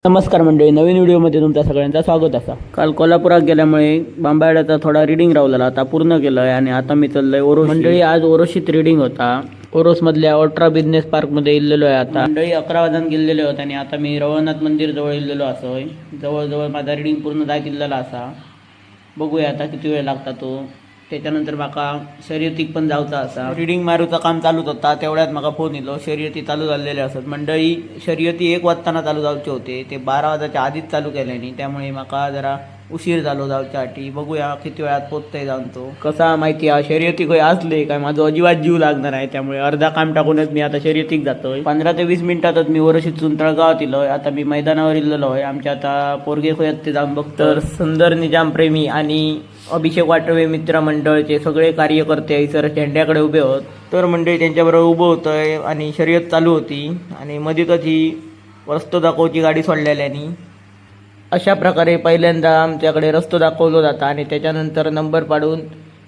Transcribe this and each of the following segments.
नमस्कार मंडळी, नवीन व्हिडिओमध्ये तुमच्या सगळ्यांचं स्वागत असा. काल कोल्हापुरात गेल्यामुळे बांबाड्याचा थोडा रिडिंग राहिलेला आता पूर्ण केलं आहे आणि आता मी चाललोय ओरोस. मंडळी आज ओरोशीत रिडिंग होता. ओरोसमधल्या अल्ट्रा बिझनेस पार्कमध्ये इल्लेलो आहे. आता मंडळी 11 वाजता गेलेले होते आणि आता मी रवळनाथ मंदिर जवळ इल्लेलो असोय. जवळजवळ माझा रिडिंग पूर्ण जायत इल्लेला असा. बघूया आता किती वेळ लागता तो. त्याच्यानंतर माका शर्यतीक पण जाऊचा असा. रिडिंग मारूचा काम चालूच होता, तेवढ्यात माका फोन येलो शर्यती चालू झालेले असत. मंडळी शर्यती 1 वाजताना चालू जाऊचे होते, ते 12 वाजाच्या आधीच चालू केल्याने, त्यामुळे माका जरा उशीर झालो जाऊच्यासाठी. बघूया किती वेळात पोचतंय जाऊन तो. कसा माहिती आहे, शर्यती काही असले काय माझं अजिबात जीव लागणार आहे, त्यामुळे अर्धा काम टाकूनच मी आता शर्यतीक जातोय. 15 ते 20 मिनिटातच मी ओरोशीतून तळगावात इलोय. आता मी मैदानावर इल्लेलो आहे. आमच्या आता पोरगे खोयात ते जाऊन बघतो. तर सुंदर निजाम प्रेमी आणि अभिषेक वाटवे मित्र मंडळचे सगळे कार्यकर्ते सर झेंड्याकडे उभे होत. तर मंडळी त्यांच्याबरोबर उभं होतंय आणि शर्यत चालू होती आणि मध्येच ही रस्तो दाखवची गाडी सोडलेल्यानी. अशा प्रकारे पहिल्यांदा आमच्याकडे रस्तो दाखवला जाता आणि त्याच्यानंतर नंबर पाडून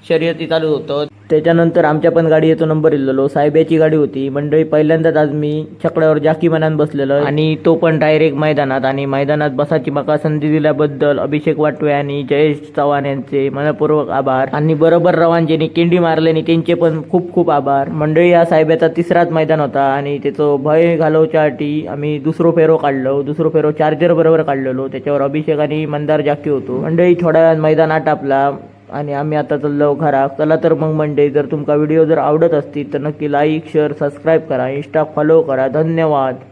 शर्यती चालू होतं. त्याच्यानंतर आमच्या पण गाडी येतो नंबर इल्लेलो. साहेबाची गाडी होती. मंडळी पहिल्यांदाच आज मी छकड्यावर जाकी मनान बसलेलो आणि तो पण डायरेक्ट मैदानात. आणि मैदानात बसाची माका संधी दिल्याबद्दल अभिषेक वाटवे आणि जयेश चव्हाण यांचे मनपूर्वक आभार. आणि बरोबर रवान ज्यांनी केंडी मारल्याने त्यांचे पण खूप खूप आभार. मंडळी या साहेबाचा तिसराच मैदान होता आणि त्याचं भय घालवच्यासाठी आम्ही दुसरो फेरो काढलो. दुसरो फेरो चार्जर बरोबर काढलेलो. त्याच्यावर अभिषेक आणि मंदार जाकी होतो. मंडळी थोड्या वेळात मैदान आटापला आणि आम्ही आता चाललो घरात. चला तर मग मंडळी, जर तुमका व्हिडिओ जर आवडत असतील तर नक्की लाईक, शेअर, सबस्क्राईब करा, इंस्टा फॉलो करा. धन्यवाद.